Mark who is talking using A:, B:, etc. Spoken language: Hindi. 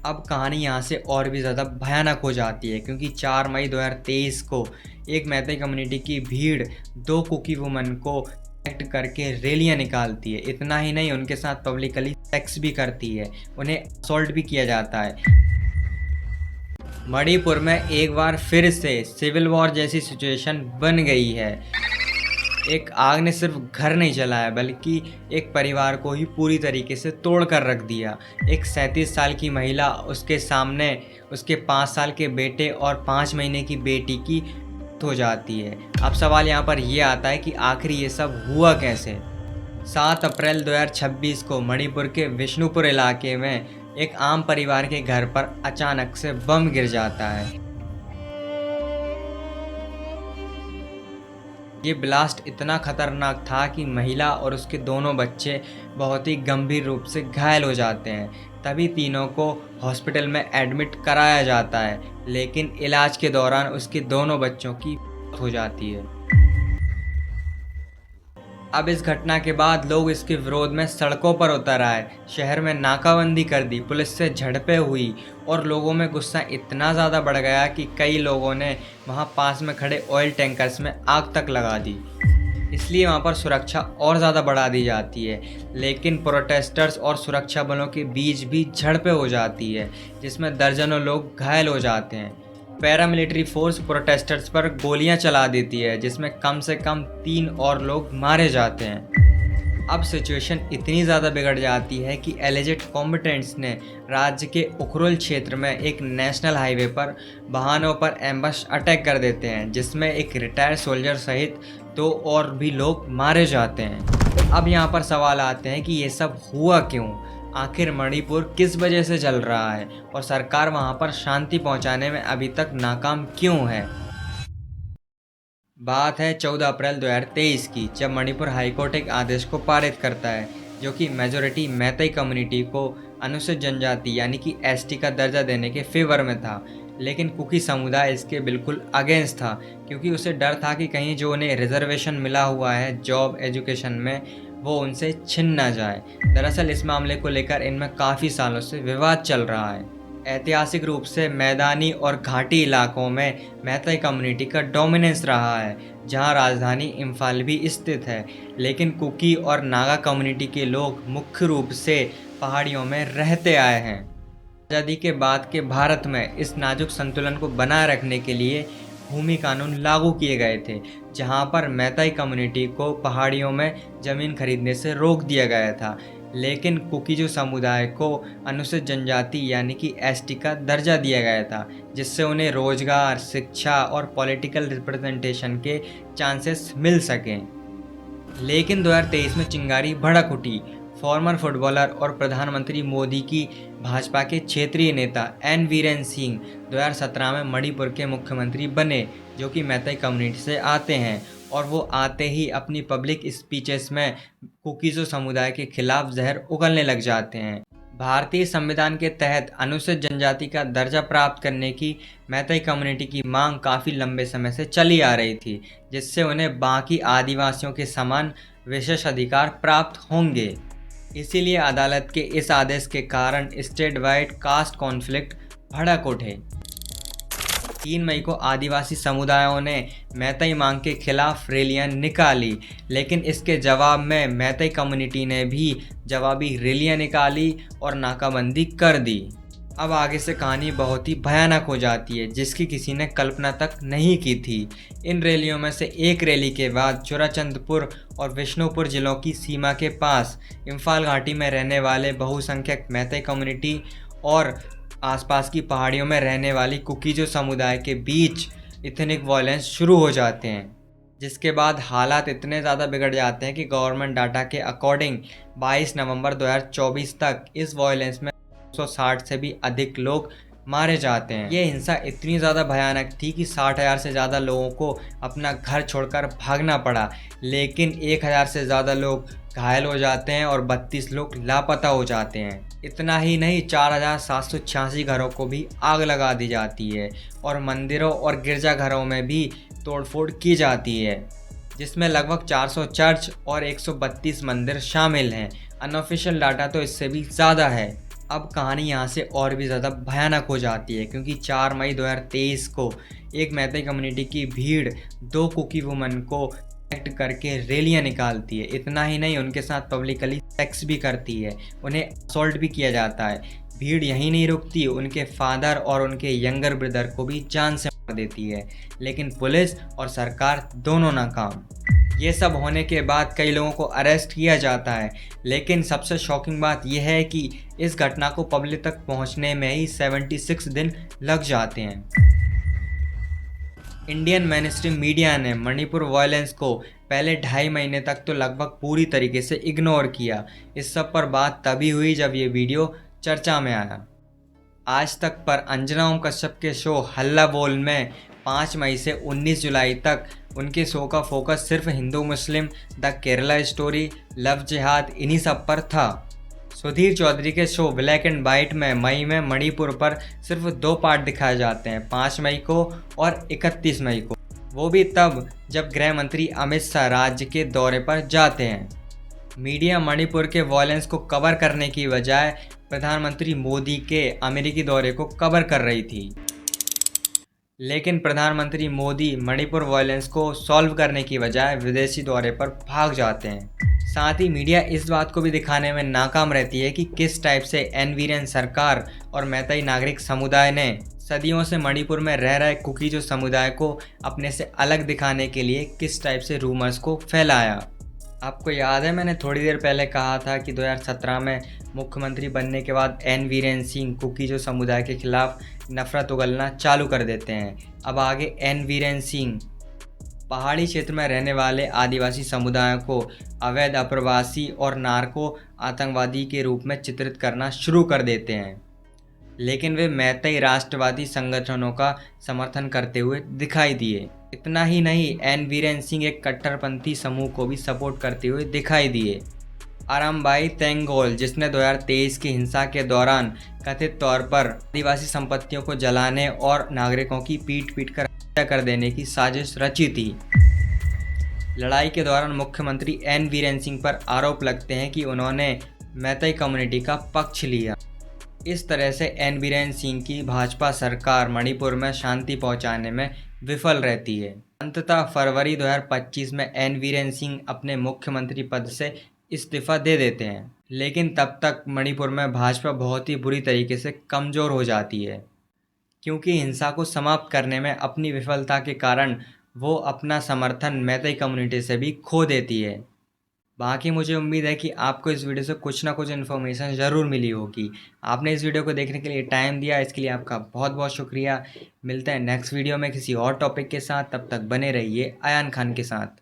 A: अब कहानी यहाँ से और भी ज़्यादा भयानक हो जाती है, क्योंकि 4 मई 2023 को एक मैते कम्युनिटी की भीड़ 2 कुकी वुमन को एक्ट करके रैलियाँ निकालती है। इतना ही नहीं, उनके साथ पब्लिकली सेक्स भी करती है, उन्हें असॉल्ट भी किया जाता है। मणिपुर में एक बार फिर से सिविल वॉर जैसी सिचुएशन बन गई है। एक आग ने सिर्फ घर नहीं जलाया, बल्कि एक परिवार को ही पूरी तरीके से तोड़ कर रख दिया। एक 37 साल की महिला, उसके सामने उसके 5 साल के बेटे और 5 महीने की बेटी की मौत हो जाती है। अब सवाल यहाँ पर यह आता है कि आखिर ये सब हुआ कैसे। 7 अप्रैल 2026 को मणिपुर के विष्णुपुर इलाके में एक आम परिवार के घर पर अचानक से बम गिर जाता है। ये ब्लास्ट इतना खतरनाक था कि महिला और उसके दोनों बच्चे बहुत ही गंभीर रूप से घायल हो जाते हैं। तभी तीनों को हॉस्पिटल में एडमिट कराया जाता है, लेकिन इलाज के दौरान उसके दोनों बच्चों की मौत हो जाती है। अब इस घटना के बाद लोग इसके विरोध में सड़कों पर उतर आए, शहर में नाकाबंदी कर दी, पुलिस से झड़पें हुई और लोगों में गुस्सा इतना ज़्यादा बढ़ गया कि कई लोगों ने वहां पास में खड़े ऑयल टैंकर्स में आग तक लगा दी। इसलिए वहां पर सुरक्षा और ज़्यादा बढ़ा दी जाती है, लेकिन प्रोटेस्टर्स और सुरक्षा बलों के बीच भी झड़पें हो जाती है, जिसमें दर्जनों लोग घायल हो जाते हैं। पैरामिलिट्री फोर्स प्रोटेस्टर्स पर गोलियां चला देती है, जिसमें कम से कम 3 और लोग मारे जाते हैं। अब सिचुएशन इतनी ज़्यादा बिगड़ जाती है कि एलिजेड कॉम्बेटेंट्स ने राज्य के उखरुल क्षेत्र में एक नेशनल हाईवे पर वाहनों पर एम्बस अटैक कर देते हैं, जिसमें एक रिटायर्ड सोल्जर सहित 2 और भी लोग मारे जाते हैं। अब यहाँ पर सवाल आते हैं कि ये सब हुआ क्यों, आखिर मणिपुर किस वजह से जल रहा है और सरकार वहां पर शांति पहुंचाने में अभी तक नाकाम क्यों है। बात है 14 अप्रैल 2023 की, जब मणिपुर हाईकोर्ट एक आदेश को पारित करता है, जो कि मेजोरिटी मैतेई कम्युनिटी को अनुसूचित जनजाति यानी कि एसटी का दर्जा देने के फेवर में था। लेकिन कुकी समुदाय इसके बिल्कुल अगेंस्ट था, क्योंकि उसे डर था कि कहीं जो उन्हें रिजर्वेशन मिला हुआ है जॉब एजुकेशन में, वो उनसे छिन ना जाए। दरअसल इस मामले को लेकर इनमें काफ़ी सालों से विवाद चल रहा है। ऐतिहासिक रूप से मैदानी और घाटी इलाकों में मैतेई कम्युनिटी का डोमिनेंस रहा है, जहां राजधानी इम्फाल भी स्थित है। लेकिन कुकी और नागा कम्युनिटी के लोग मुख्य रूप से पहाड़ियों में रहते आए हैं। आज़ादी के बाद के भारत में इस नाजुक संतुलन को बनाए रखने के लिए भूमि कानून लागू किए गए थे, जहां पर मैतेई कम्युनिटी को पहाड़ियों में ज़मीन खरीदने से रोक दिया गया था। लेकिन कुकीजो समुदाय को अनुसूचित जनजाति यानी कि एसटी का दर्जा दिया गया था, जिससे उन्हें रोजगार, शिक्षा और पॉलिटिकल रिप्रेजेंटेशन के चांसेस मिल सकें। लेकिन 2023 में चिंगारी भड़क उठी। फॉर्मर फुटबॉलर और प्रधानमंत्री मोदी की भाजपा के क्षेत्रीय नेता एन वीरेन सिंह 2017 में मणिपुर के मुख्यमंत्री बने, जो कि मैतेई कम्युनिटी से आते हैं, और वो आते ही अपनी पब्लिक स्पीचेस में कुकीजो समुदाय के खिलाफ जहर उगलने लग जाते हैं। भारतीय संविधान के तहत अनुसूचित जनजाति का दर्जा प्राप्त करने की मैतेई कम्युनिटी की मांग काफ़ी लंबे समय से चली आ रही थी, जिससे उन्हें बाकी आदिवासियों के समान विशेष अधिकार प्राप्त होंगे। इसीलिए अदालत के इस आदेश के कारण स्टेट वाइड कास्ट कॉन्फ्लिक्ट भड़क उठे। 3 मई को आदिवासी समुदायों ने मैतेई मांग के खिलाफ रैलियां निकाली, लेकिन इसके जवाब में मैतेई कम्युनिटी ने भी जवाबी रैलियां निकाली और नाकाबंदी कर दी। अब आगे से कहानी बहुत ही भयानक हो जाती है, जिसकी किसी ने कल्पना तक नहीं की थी। इन रैलियों में से एक रैली के बाद चुराचंदपुर और विष्णुपुर जिलों की सीमा के पास इम्फाल घाटी में रहने वाले बहुसंख्यक मैतेई कम्युनिटी और आसपास की पहाड़ियों में रहने वाली कुकीजो समुदाय के बीच इथनिक वायलेंस शुरू हो जाते हैं, जिसके बाद हालात इतने ज़्यादा बिगड़ जाते हैं कि गवर्नमेंट डाटा के अकॉर्डिंग 22 नवंबर 2024 तक इस वायलेंस में 160 से भी अधिक लोग मारे जाते हैं। ये हिंसा इतनी ज़्यादा भयानक थी कि 60,000 से ज़्यादा लोगों को अपना घर छोड़कर भागना पड़ा, लेकिन 1,000 से ज़्यादा लोग घायल हो जाते हैं और 32 लोग लापता हो जाते हैं। इतना ही नहीं, 4,786 घरों को भी आग लगा दी जाती है और मंदिरों और गिरजाघरों में भी तोड़फोड़ की जाती है, जिसमें लगभग 400 चर्च और 132 मंदिर शामिल हैं। अनऑफिशियल डाटा तो इससे भी ज़्यादा है। अब कहानी यहाँ से और भी ज़्यादा भयानक हो जाती है, क्योंकि 4 मई 2023 को एक मैतेई कम्युनिटी की भीड़ 2 कुकी वुमन को एक्ट करके रैलियाँ निकालती है। इतना ही नहीं, उनके साथ पब्लिकली सेक्स भी करती है, उन्हें असॉल्ट भी किया जाता है। भीड़ यहीं नहीं रुकती, उनके फादर और उनके यंगर ब्रदर को भी जान से मार देती है। लेकिन पुलिस और सरकार दोनों नाकाम। ये सब होने के बाद कई लोगों को अरेस्ट किया जाता है, लेकिन सबसे शॉकिंग बात यह है कि इस घटना को पब्लिक तक पहुंचने में ही 76 दिन लग जाते हैं। इंडियन मेनस्ट्रीम मीडिया ने मणिपुर वायलेंस को पहले 2.5 महीने तक तो लगभग पूरी तरीके से इग्नोर किया। इस सब पर बात तभी हुई जब ये वीडियो चर्चा में आया। आज तक पर अंजना ओम कश्यप के शो हल्ला बोल में 5 मई से 19 जुलाई तक उनके शो का फोकस सिर्फ हिंदू मुस्लिम, द केरला स्टोरी, लव जिहाद इन्हीं सब पर था। सुधीर चौधरी के शो ब्लैक एंड वाइट में मई में मणिपुर पर सिर्फ 2 पार्ट दिखाए जाते हैं, 5 मई को और 31 मई को, वो भी तब जब गृह मंत्री अमित शाह राज्य के दौरे पर जाते हैं। मीडिया मणिपुर के वॉयलेंस को कवर करने की बजाय प्रधानमंत्री मोदी के अमेरिकी दौरे को कवर कर रही थी, लेकिन प्रधानमंत्री मोदी मणिपुर वॉयलेंस को सॉल्व करने की बजाय विदेशी दौरे पर भाग जाते हैं। साथ ही मीडिया इस बात को भी दिखाने में नाकाम रहती है कि किस टाइप से एन वीरेन सरकार और मैतेई नागरिक समुदाय ने सदियों से मणिपुर में रह रहे कुकीजो समुदाय को अपने से अलग दिखाने के लिए किस टाइप से रूमर्स को फैलाया। आपको याद है, मैंने थोड़ी देर पहले कहा था कि 2017 में मुख्यमंत्री बनने के बाद एन वीरेन सिंह कुकीजो समुदाय के खिलाफ नफरत उगलना चालू कर देते हैं। अब आगे एन वीरेन सिंह पहाड़ी क्षेत्र में रहने वाले आदिवासी समुदायों को अवैध अप्रवासी और नार्को आतंकवादी के रूप में चित्रित करना शुरू कर देते हैं, लेकिन वे मैतेई राष्ट्रवादी संगठनों का समर्थन करते हुए दिखाई दिए। इतना ही नहीं, एन वीरेन सिंह एक कट्टरपंथी समूह को भी सपोर्ट करते हुए दिखाई दिए। आरामबाई तेंगोल, जिसने 2023 की हिंसा के दौरान कथित तौर पर आदिवासी संपत्तियों को जलाने और नागरिकों की पीट कर हत्या कर देने की साजिश रची थी। लड़ाई के दौरान मुख्यमंत्री एन वीरेन सिंह पर आरोप लगते हैं कि उन्होंने मैतेई कम्युनिटी का पक्ष लिया। इस तरह से एन वीरेन सिंह की भाजपा सरकार मणिपुर में शांति पहुंचाने में विफल रहती है। अंततः फरवरी 2025 में एन वीरेन सिंह अपने मुख्यमंत्री पद से इस्तीफा दे देते हैं, लेकिन तब तक मणिपुर में भाजपा बहुत ही बुरी तरीके से कमज़ोर हो जाती है, क्योंकि हिंसा को समाप्त करने में अपनी विफलता के कारण वो अपना समर्थन मैतेई कम्युनिटी से भी खो देती है। बाकी मुझे उम्मीद है कि आपको इस वीडियो से कुछ ना कुछ इन्फॉर्मेशन ज़रूर मिली होगी। आपने इस वीडियो को देखने के लिए टाइम दिया, इसके लिए आपका बहुत बहुत शुक्रिया। मिलते हैं नेक्स्ट वीडियो में किसी और टॉपिक के साथ, तब तक बने रहिए अयान खान के साथ।